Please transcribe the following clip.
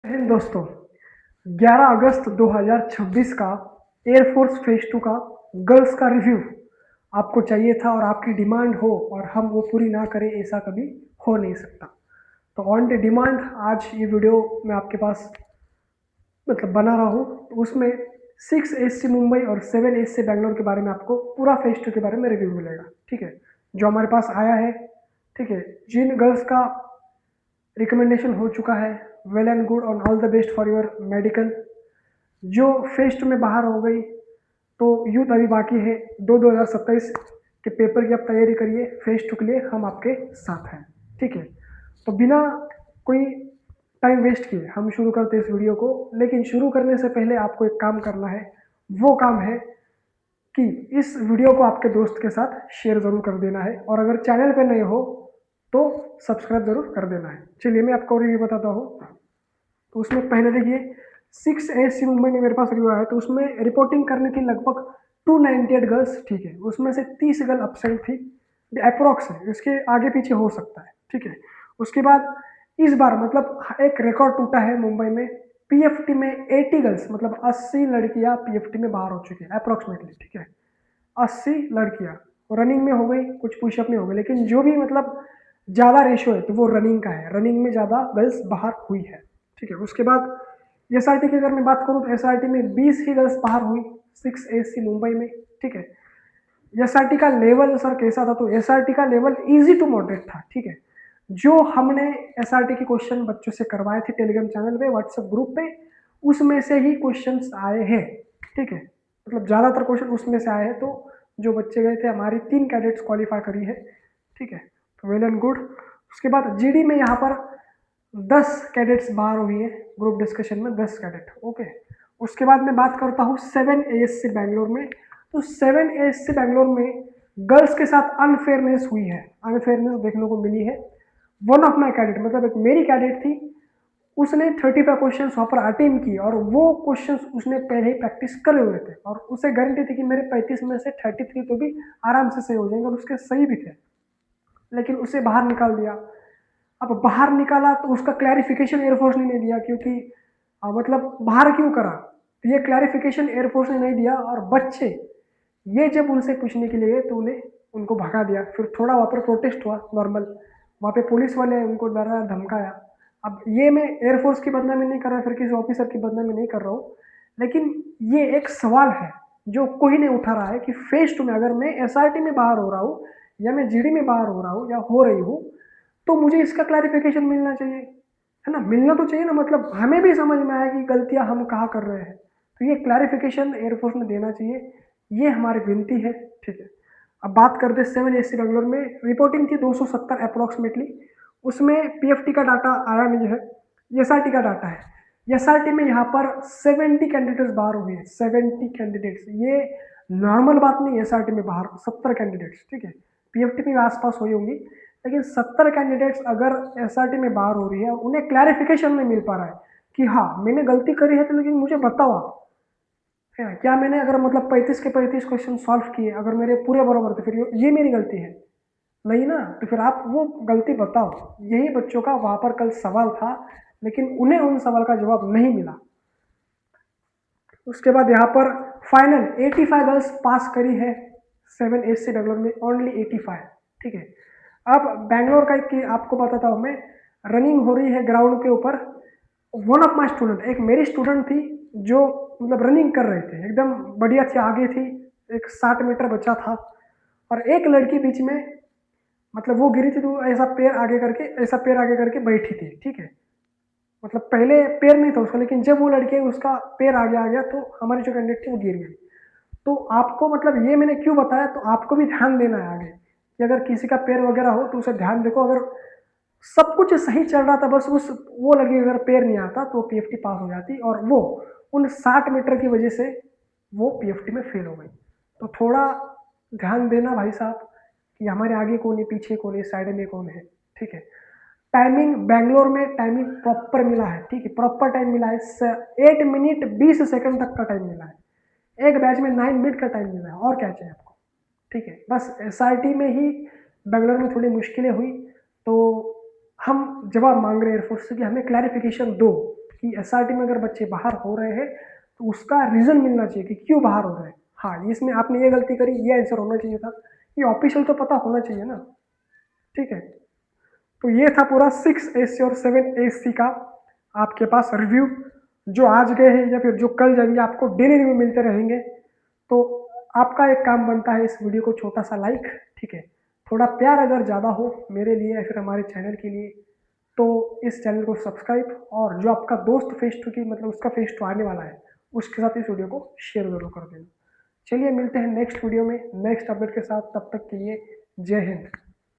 हिंद दोस्तों, 11 अगस्त 2026 का air force phase 2 का गर्ल्स का रिव्यू आपको चाहिए था और आपकी डिमांड हो और हम वो पूरी ना करें, ऐसा कभी हो नहीं सकता। तो ऑन द डिमांड आज ये वीडियो मैं आपके पास बना रहा हूँ। तो उसमें 6 एस सी मुंबई और 7 एस सी बैंगलोर के बारे में आपको पूरा फेज 2 के बारे में रिव्यू मिलेगा। ठीक है, जो हमारे पास आया है। ठीक है, जिन गर्ल्स का रिकमेंडेशन हो चुका है, well and good on all the best for your medical. जो फेज 2 में बाहर हो गई तो यूथ अभी बाकी है। 2027 के पेपर की आप तैयारी करिए, फेज 2 के लिए हम आपके साथ हैं। ठीक है, तो बिना कोई टाइम वेस्ट किए हम शुरू करते हैं इस वीडियो को। लेकिन शुरू करने से पहले आपको एक काम करना है, वो काम है कि इस वीडियो को आपके दोस्त के साथ शेयर ज़रूर कर देना है और अगर चैनल पे नए हो तो सब्सक्राइब ज़रूर कर देना है। चलिए मैं आपको रिव्यू बताता हूँ। तो उसमें पहले देखिए, 6 एस सी मुंबई में मेरे पास रिव्यू आया, तो उसमें रिपोर्टिंग करनी थी लगभग 298 गर्ल्स। ठीक है, उसमें से 30 गर्ल अपसेंट थी, अप्रोक्स है, इसके आगे पीछे हो सकता है। ठीक है, उसके बाद इस बार एक रिकॉर्ड टूटा है मुंबई में। पीएफटी में 80 गर्ल्स, 80 लड़कियां पीएफटी में बाहर हो चुकी है अप्रोक्सीमेटली। ठीक है, 80 लड़कियां रनिंग में हो गई, कुछ पुशअप में हो गई, लेकिन जो भी ज़्यादा रेशो है तो वो रनिंग का है। रनिंग में ज़्यादा गर्ल्स बाहर हुई है। ठीक है, उसके बाद एस आर टी की अगर मैं बात करूँ तो एस आर टी में 20 ही गर्ल्स बाहर हुई, 6 ए सी मुंबई में। ठीक है, एस आर टी का लेवल सर कैसा था, तो एस आर टी का लेवल ईजी टू मॉडरेट था। ठीक है, जो हमने एस आर टी के क्वेश्चन बच्चों से करवाए थे टेलीग्राम चैनल पे, व्हाट्सएप ग्रुप पे, उसमें से ही क्वेश्चन आए हैं। ठीक है, ज़्यादातर क्वेश्चन उसमें से आए हैं। तो जो बच्चे गए थे, हमारी 3 कैडेट्स क्वालिफाई करी है। ठीक है, तो वेल एंड गुड। उसके बाद जीडी में यहाँ पर 10 कैडेट्स बाहर हुई है, ग्रुप डिस्कशन में 10 कैडेट। ओके, उसके बाद मैं बात करता हूँ 7 एएससी बैंगलोर में। तो 7 एएससी बैंगलोर में गर्ल्स के साथ अनफेयरनेस हुई है, अनफेयरनेस देखने को मिली है। वन ऑफ माई कैडेट, एक मेरी कैडेट थी, उसने 35 क्वेश्चन वहाँ पर अटेम्प्ट की और वो क्वेश्चन उसने पहले ही प्रैक्टिस करे हुए थे और उसे गारंटी थी कि मेरे 35 में से 33 तो भी आराम से सही हो जाएंगे, और उसके सही भी थे। लेकिन उसे बाहर निकाल दिया। अब बाहर निकाला तो उसका क्लैरिफिकेशन एयरफोर्स ने नहीं दिया, क्योंकि बाहर क्यों करा, तो ये क्लैरिफिकेशन एयरफोर्स ने नहीं दिया। और बच्चे ये जब उनसे पूछने के लिए तो उन्हें उनको भगा दिया। फिर थोड़ा वहाँ पर प्रोटेस्ट हुआ नॉर्मल, वहाँ पे पुलिस वाले उनको डराया धमकाया। अब ये मैं एयरफोर्स की बदनामी नहीं कर रहा, फिर किसी ऑफिसर की बदनामी नहीं कर रहा हूँ, लेकिन ये एक सवाल है जो कोई नहीं उठा रहा है कि फेज 2 में अगर मैं एसआरटी में बाहर हो रहा हूँ या मैं जीडी में बाहर हो रहा हूँ या हो रही हूँ, तो मुझे इसका क्लैरिफिकेशन मिलना चाहिए, है ना। मिलना तो चाहिए ना, हमें भी समझ में आया कि गलतियां हम कहाँ कर रहे हैं। तो ये क्लैरिफिकेशन एयरफोर्स ने देना चाहिए, ये हमारी विनती है। ठीक है, अब बात करते 7 एस सी बेंगलोर में। रिपोर्टिंग थी 270 अप्रोक्सीमेटली। उसमें पीएफटी का डाटा आया नहीं है, एसआरटी का डाटा है। एसआरटी में यहाँ पर 70 कैंडिडेट्स बाहर हुए हैं, 70 कैंडिडेट्स। ये नॉर्मल बात नहीं है, एसआरटी में बाहर 70 कैंडिडेट्स। ठीक है, पीएफटी में आसपास हुई होंगी, लेकिन 70 कैंडिडेट्स अगर एसआरटी में बाहर हो रही है, उन्हें क्लैरिफिकेशन नहीं मिल पा रहा है कि हाँ मैंने गलती करी है, तो लेकिन मुझे बताओ आप, है क्या मैंने अगर 35 के 35 क्वेश्चन सॉल्व किए, अगर मेरे पूरे बराबर, तो फिर ये मेरी गलती है नहीं ना। तो फिर आप वो गलती बताओ। यही बच्चों का वहां पर कल सवाल था, लेकिन उन्हें उन सवाल का जवाब नहीं मिला। उसके बाद यहाँ पर फाइनल 85 गर्ल्स पास करी है 7 एस सी बेंगलोर में, ओनली 85। ठीक है, अब बैंगलोर का कि आपको बताता हूँ मैं, रनिंग हो रही है ग्राउंड के ऊपर। वन ऑफ माई स्टूडेंट, एक मेरी स्टूडेंट थी जो रनिंग कर रहे थे, एकदम बढ़िया थी, आगे थी, एक 60 मीटर बचा था। और एक लड़की बीच में, वो गिरी थी, तो ऐसा पैर आगे करके बैठी थी। ठीक है, पहले पैर नहीं था उसका, लेकिन जब वो लड़के उसका पैर आगे आ गया तो हमारी जो कैंडिडेट थी वो गिर गई। तो आपको ये मैंने क्यों बताया, तो आपको भी ध्यान देना है आगे कि अगर किसी का पैर वगैरह हो तो उसे ध्यान देखो। अगर सब कुछ सही चल रहा था, बस उस वो लड़की अगर पैर नहीं आता तो पीएफटी पास हो जाती, और वो उन 60 मीटर की वजह से वो पीएफटी में फेल हो गई। तो थोड़ा ध्यान देना भाई साहब कि हमारे आगे कौन है, पीछे कौन है, साइड में कौन है। ठीक है, टाइमिंग बैंगलोर में टाइमिंग प्रॉपर मिला है। ठीक है, प्रॉपर टाइम मिला है, 8 मिनट 20 सेकंड तक का टाइम मिला है। एक बैच में 9 मिनट का टाइम मिला है, और क्या चाहिए आपको। ठीक है, बस एसआरटी में ही बैंगलोर में थोड़ी मुश्किलें हुई, तो हम जवाब मांग रहे हैं एयरफोर्स से कि हमें क्लैरिफिकेशन दो कि एसआरटी में अगर बच्चे बाहर हो रहे हैं तो उसका रीज़न मिलना चाहिए कि क्यों बाहर हो रहे हैं। हाँ, इसमें आपने ये गलती करी, ये आंसर होना चाहिए था। ये ऑफिशियल तो पता होना चाहिए ना, ठीक है। तो ये था पूरा 6 AC और 7 AC का आपके पास रिव्यू। जो आज गए हैं या फिर जो कल जाएंगे आपको डेली रिव्यू मिलते रहेंगे। तो आपका एक काम बनता है इस वीडियो को छोटा सा लाइक, ठीक है, थोड़ा प्यार अगर ज़्यादा हो मेरे लिए या फिर हमारे चैनल के लिए तो इस चैनल को सब्सक्राइब, और जो आपका दोस्त फेस टू की मतलब उसका फेस टू आने वाला है उसके साथ इस वीडियो को शेयर जरूर कर देना। चलिए मिलते हैं नेक्स्ट वीडियो में नेक्स्ट अपडेट के साथ, तब तक के लिए जय हिंद।